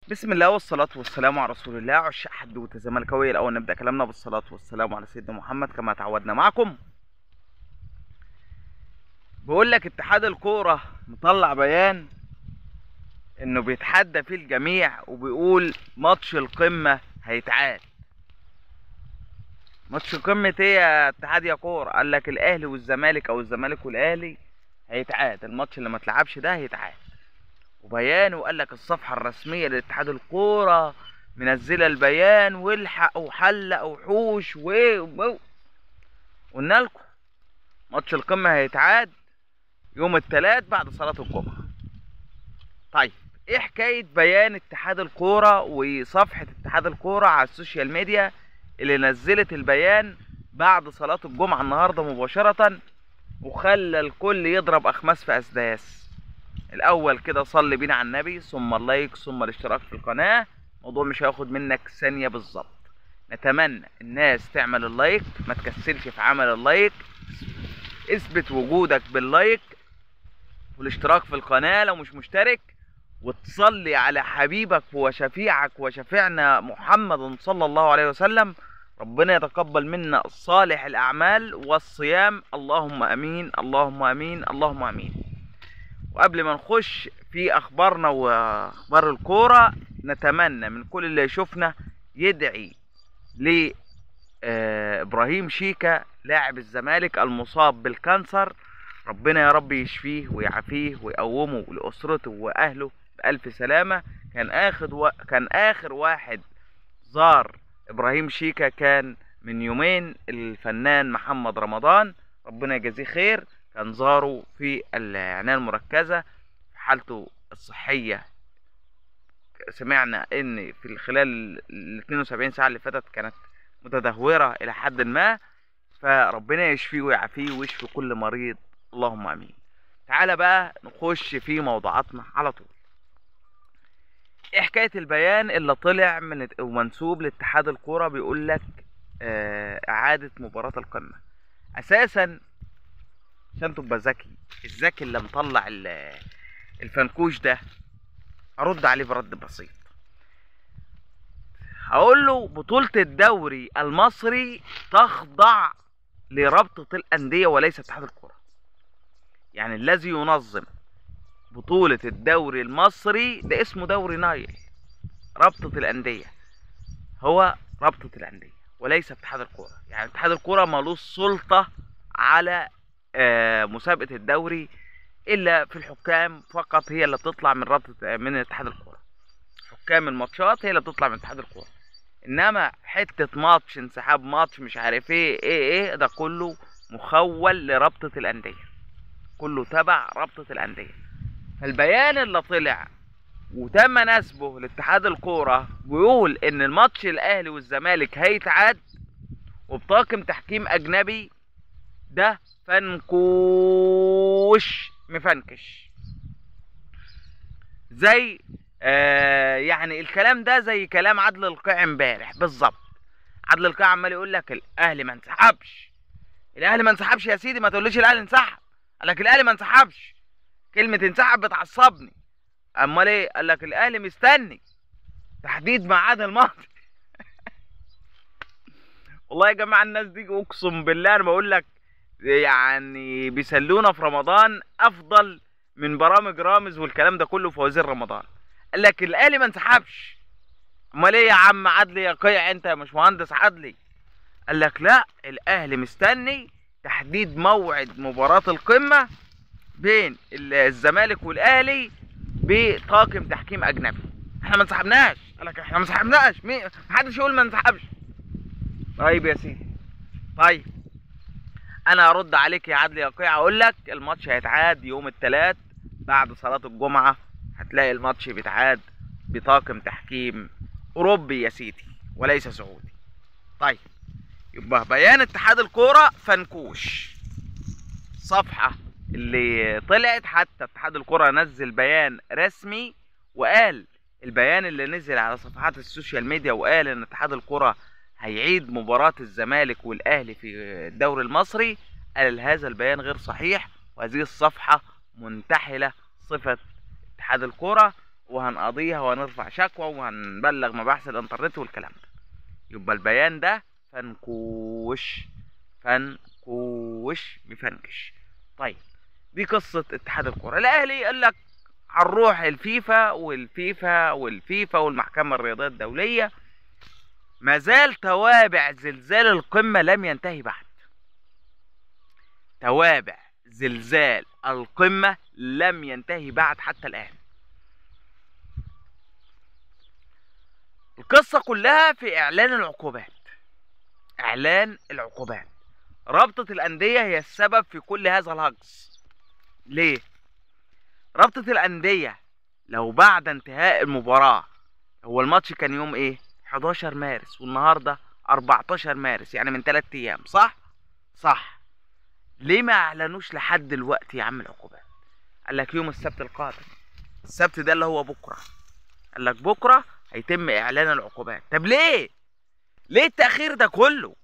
بسم الله والصلاة والسلام على رسول الله. عشاق حدوتة زملكاوية، الأول نبدأ كلامنا بالصلاة والسلام على سيدنا محمد كما تعودنا معكم. بقول لك اتحاد الكورة مطلع بيان إنه بيتحدى فيه الجميع وبيقول ماتش القمة هيتعاد. ماتش قمة إيه يا اتحاد يا كورة؟ قال لك الأهلي والزمالك أو الزمالك والأهلي هيتعاد، الماتش اللي ما اتلعبش ده هيتعاد. وبيان، وقال لك الصفحة الرسمية لاتحاد الكورة منزلة البيان والحق وحلق وحوش قلنا لكم ماتش القمة هيتعاد يوم الثلاث بعد صلاة الجمعة. طيب ايه حكاية بيان اتحاد الكورة وصفحة اتحاد الكورة على السوشيال ميديا اللي نزلت البيان بعد صلاة الجمعة النهاردة مباشرة وخلى الكل يضرب أخماس في أسداس؟ الاول كده صلي بينا على النبي، ثم اللايك، ثم الاشتراك في القناه. الموضوع مش هياخد منك ثانيه بالظبط. نتمنى الناس تعمل اللايك، ما تكسلش في عمل اللايك، اثبت وجودك باللايك والاشتراك في القناه لو مش مشترك، وتصلي على حبيبك وشفيعك وشفيعنا محمد صلى الله عليه وسلم. ربنا يتقبل منا صالح الاعمال والصيام، اللهم امين اللهم امين اللهم امين. وقبل ما نخش في اخبارنا واخبار الكوره، نتمنى من كل اللي يشوفنا يدعي ل ابراهيم شيكا لاعب الزمالك المصاب بالكانسر. ربنا يا رب يشفيه ويعافيه ويقومه لاسرته واهله بالف سلامه. كان اخر واحد زار ابراهيم شيكا كان من يومين الفنان محمد رمضان، ربنا يجازيه خير. كان زاره في العناية المركزة، في حالته الصحية سمعنا ان في خلال ال 72 ساعة اللي فاتت كانت متدهورة الى حد ما، فربنا يشفيه ويعافيه ويشفي كل مريض، اللهم امين. تعالى بقى نخش في موضوعاتنا على طول. ايه حكاية البيان اللي طلع من ومنسوب لاتحاد الكورة بيقول لك اعادة مباراة القمة؟ اساسا عشان تبقى ذكي، الذكي اللي مطلع الفنكوش ده ارد عليه برد بسيط. هقول له بطولة الدوري المصري تخضع لرابطة الأندية وليس اتحاد الكرة. يعني الذي ينظم بطولة الدوري المصري ده اسمه دوري نايل، رابطة الأندية هو رابطة الأندية وليس اتحاد الكرة. يعني اتحاد الكرة مالوش سلطة على مسابقة الدوري الا في الحكام فقط، هي اللي بتطلع من رابطة من اتحاد الكورة. حكام الماتشات هي اللي بتطلع من اتحاد الكورة، انما حتة ماتش انسحاب ماتش مش عارف ايه ده كله مخول لرابطة الاندية، كله تبع رابطة الاندية. فالبيان اللي طلع وتم نسبه لاتحاد الكورة بيقول ان الماتش الاهلي والزمالك هيتعاد وبطاقم تحكيم اجنبي، ده فنكوش مفنكش. زي يعني الكلام ده زي كلام عدل القيع امبارح بالظبط. عدل القيع عمال يقول لك الاهلي ما انسحبش، الاهلي ما انسحبش يا سيدي، ما تقوليش الاهلي انسحب. قال لك الاهلي ما انسحبش، كلمه انسحب بتعصبني. امال ايه؟ قال لك الاهلي مستني تحديد ميعاد الماتش. والله يا جماعه الناس دي اقسم بالله انا بقول لك يعني بيسلونا في رمضان افضل من برامج رامز والكلام ده كله في وزير رمضان. قال لك الاهلي ما انسحبش. امال ايه يا عم عدلي يا قيع انت يا مش مهندس عدلي؟ قال لك لا، الاهلي مستني تحديد موعد مباراة القمة بين الزمالك والاهلي بطاقم تحكيم اجنبي. احنا ما انسحبناش. قال لك احنا ما انسحبناش، مين؟ محدش يقول ما انسحبش. طيب يا سيدي، طيب انا ارد عليك يا عدلي يا قيع اقول لك الماتش هيتعاد يوم الثلاث بعد صلاة الجمعة. هتلاقي الماتش بيتعاد بطاقم تحكيم اوروبي يا سيدي وليس سعودي. طيب يبقى بيان اتحاد الكورة فنكوش. صفحة اللي طلعت حتى اتحاد الكورة نزل بيان رسمي وقال البيان اللي نزل على صفحات السوشيال ميديا وقال ان اتحاد الكورة هيعيد مباراة الزمالك والاهلي في الدوري المصري. قال هذا البيان غير صحيح وهذه الصفحة منتحلة صفة اتحاد الكورة وهنقضيها وهنرفع شكوى وهنبلغ مباحث الانترنت والكلام ده. يبقى البيان ده فنكوش مفنكش. طيب دي قصة اتحاد الكرة. الاهلي قال لك هنروح الفيفا والمحكمة الرياضية الدولية. مازال توابع زلزال القمة لم ينتهي بعد. توابع زلزال القمة لم ينتهي بعد حتى الآن. القصة كلها في إعلان العقوبات. رابطة الأندية هي السبب في كل هذا الهجص. ليه؟ رابطة الأندية لو بعد انتهاء المباراة، هو الماتش كان يوم ايه؟ 11 مارس والنهاردة 14 مارس، يعني من 3 أيام، صح. ليه ما اعلنوش لحد دلوقتي يا عم العقوبات؟ قال لك يوم السبت القادم. السبت ده اللي هو بكرة. قال لك بكرة هيتم اعلان العقوبات. طب ليه التأخير ده كله؟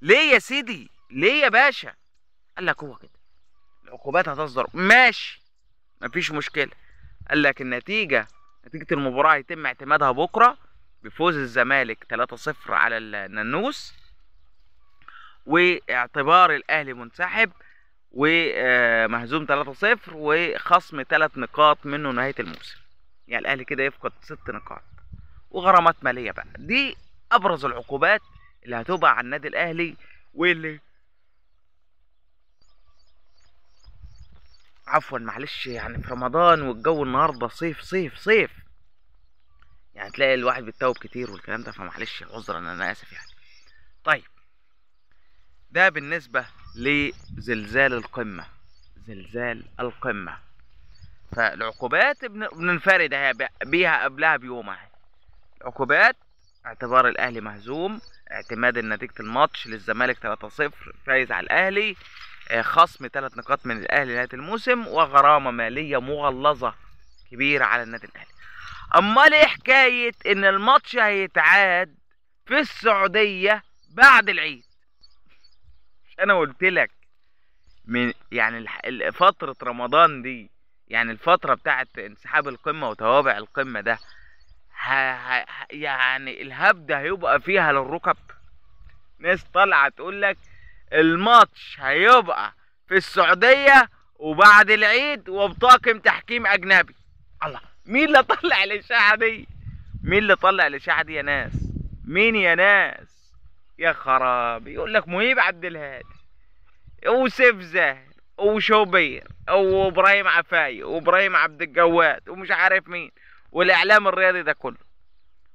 ليه يا سيدي؟ ليه يا باشا؟ قال لك هو كده، العقوبات هتصدر، ماشي مفيش مشكلة. قال لك نتيجة المباراة هيتم اعتمادها بكرة بفوز الزمالك 3-0 على النانوس، واعتبار الاهلي منسحب ومهزوم 3-0 وخصم 3 نقاط منه نهاية الموسم. يعني الاهلي كده يفقد 6 نقاط وغرامات مالية بقى. دي ابرز العقوبات اللي هتبقى على النادي الاهلي، واللي عفوا معلش يعني في رمضان والجو النهارده صيف، يعني تلاقي الواحد بيتوب كتير والكلام ده، فمعلش عذرا انا اسف يعني. طيب ده بالنسبة لزلزال القمة. فالعقوبات بننفرد بيها قبلها بيوم. عقوبات: اعتبار الاهلي مهزوم، اعتماد نتيجة الماتش للزمالك 3-0 فايز على الاهلي، خصم 3 نقاط من الاهلي نهاية الموسم، وغرامة مالية مغلظة كبيرة على النادي الاهلي. امال ايه حكاية ان الماتش هيتعاد في السعودية بعد العيد؟ انا قلت لك من يعني فترة رمضان دي، يعني الفترة بتاعت انسحاب القمة وتوابع القمة ده، يعني الهبد هيبقى فيها للركب. ناس طالعة تقول لك الماتش هيبقى في السعودية وبعد العيد وبطاقم تحكيم اجنبي. الله، مين اللي طلع الاشاعة دي؟ يا ناس؟ مين يا ناس؟ يا خرابي. يقول لك مهيب عبد الهادي وسيف زاهر وشوبير وابراهيم عفاية وابراهيم عبد الجواد ومش عارف مين، والاعلام الرياضي ده كله،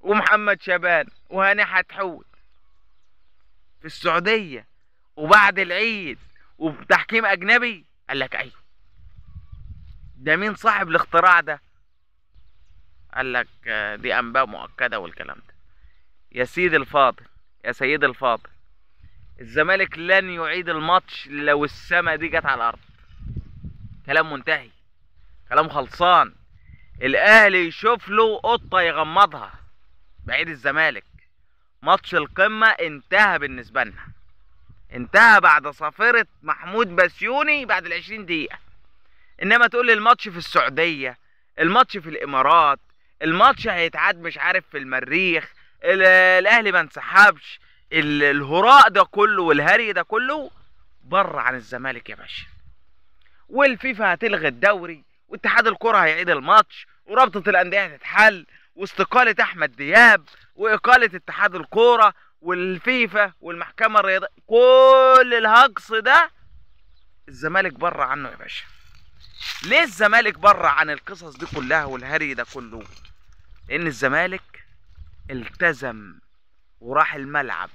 ومحمد شبان وهاني حتحوت في السعودية وبعد العيد وبتحكيم اجنبي. قال لك ايوه. ده مين صاحب الاختراع ده؟ قال لك دي انباء مؤكدة والكلام ده. يا سيدي الفاضل، الزمالك لن يعيد الماتش لو السما دي جت على الارض. كلام منتهي، كلام خلصان. الاهلي يشوف له قطة يغمضها بعيد الزمالك. ماتش القمة انتهى بالنسبة لنا، انتهى بعد صافرة محمود بسيوني بعد 20 دقيقة. انما تقول لي الماتش في السعودية، الماتش في الامارات، الماتش هيتعاد مش عارف في المريخ، الاهلي ما انسحبش، الهراء ده كله والهري ده كله بره عن الزمالك يا باشا. والفيفا هتلغي الدوري، واتحاد الكرة هيعيد الماتش، ورابطة الأندية هتتحل، واستقالة أحمد دياب، وإقالة اتحاد الكرة والفيفا والمحكمة الرياضية. كل الهجص ده الزمالك بره عنه يا باشا. ليه الزمالك بره عن القصص دي كلها والهري ده كله؟ لأن الزمالك التزم وراح الملعب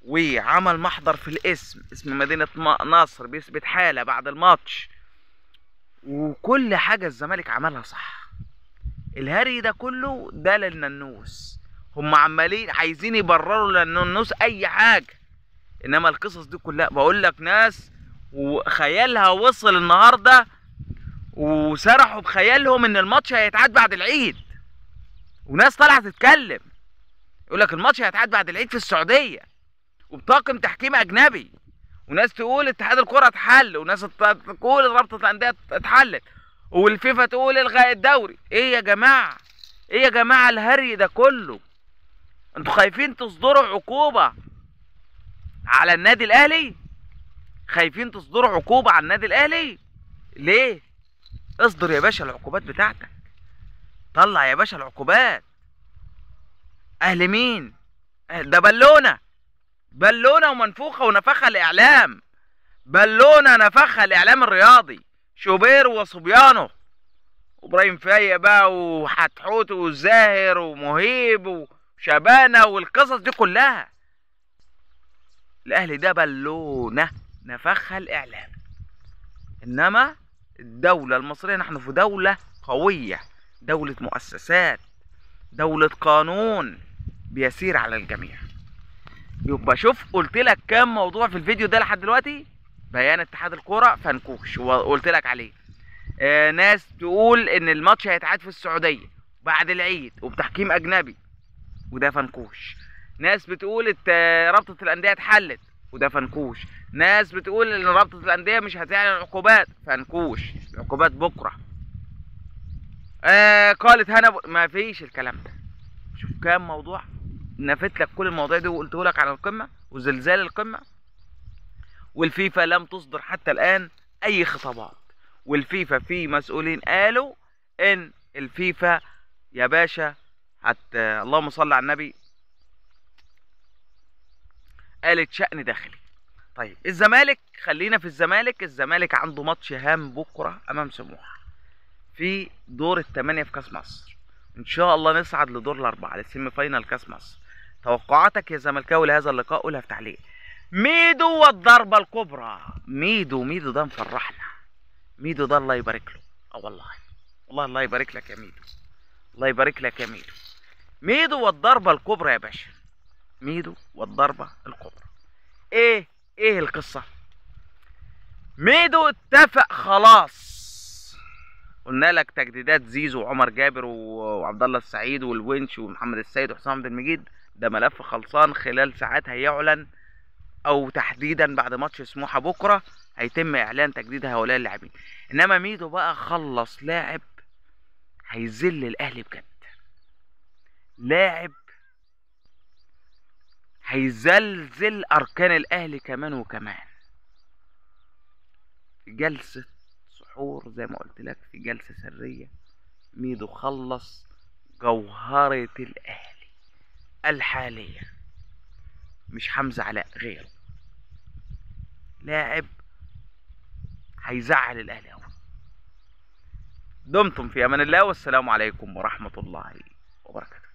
وعمل محضر في اسم مدينة نصر بيثبت حالة بعد الماتش، وكل حاجة الزمالك عملها صح. الهري ده كله ده للنانوس، هم عمالين عايزين يبرروا للنانوس اي حاجة. انما القصص دي كلها بقول لك ناس وخيالها وصل النهاردة وسرحوا بخيالهم ان الماتش هيتعاد بعد العيد، وناس طالعة تتكلم يقول لك الماتش هيتعاد بعد العيد في السعودية وبطاقم تحكيم اجنبي، وناس تقول اتحاد الكرة اتحل، وناس تقول رابطة الاندية اتحلت. والفيفا تقول الغاء الدوري. ايه يا جماعه؟ ايه يا جماعه الهري ده كله؟ انتوا خايفين تصدروا عقوبه على النادي الاهلي؟ خايفين تصدروا عقوبه على النادي الاهلي؟ ليه؟ اصدر يا باشا العقوبات بتاعتك، طلع يا باشا العقوبات. اهل مين؟ ده بالونه، بالونه ومنفوخه ونفخها الاعلام، بالونه نفخها الاعلام الرياضي، شوبير وصبيانه وابراهيم فايق بقى وحتحوت والزاهر ومهيب وشبانه والقصص دي كلها. الاهلي ده بالونه نفخها الاعلام. انما الدوله المصريه، نحن في دوله قويه، دوله مؤسسات، دوله قانون بيسير على الجميع. يبقى شوف، قلت لك كام موضوع في الفيديو ده لحد دلوقتي. بيان اتحاد الكوره فنكوش وقلت لك عليه. ناس تقول ان الماتش هيتعاد في السعوديه بعد العيد وبتحكيم اجنبي، وده فنكوش. ناس بتقول رابطه الانديه اتحلت، وده فنكوش. ناس بتقول ان رابطه الانديه مش هتعلن عقوبات، فنكوش. العقوبات بكره. قالت هنا ما فيش الكلام ده. شوف كام موضوع، نفيت لك كل المواضيع دي وقلته لك على القمه وزلزال القمه. والفيفا لم تصدر حتى الان اي خطابات. والفيفا في مسؤولين قالوا ان الفيفا يا باشا اللهم صل على النبي، قالت شأن داخلي. طيب الزمالك، خلينا في الزمالك. الزمالك عنده ماتش هام بكره امام سموحه في دور الثمانية في كاس مصر. ان شاء الله نصعد لدور الاربعه للسيمي فاينال كاس مصر. توقعاتك يا زملكاوي لهذا اللقاء؟ قولها في تعليق. ميدو والضربه الكبرى. ميدو ده مفرحنا. ميدو ده الله يبارك له. والله الله يبارك لك يا ميدو، الله يبارك لك يا ميدو. ميدو والضربه الكبرى يا باشا. ميدو والضربه الكبرى. ايه القصه؟ ميدو اتفق خلاص. قلنا لك تجديدات زيزو وعمر جابر وعبد الله السعيد والونش ومحمد السيد وحسام عبد المجيد، ده ملف خلصان. خلال ساعات هيعلن، او تحديدا بعد ماتش سموحه بكره هيتم اعلان تجديد هؤلاء اللاعبين. انما ميدو بقى خلص لاعب هيذل الاهلي بجد، لاعب هيزلزل اركان الاهلي كمان وكمان. في جلسه سحور زي ما قلت لك، في جلسه سريه، ميدو خلص جوهره الاهلي الحاليه، مش حمزه علاء، غيره. لاعب هيزعل الاهلي قوي. دمتم في امان الله، والسلام عليكم ورحمه الله وبركاته.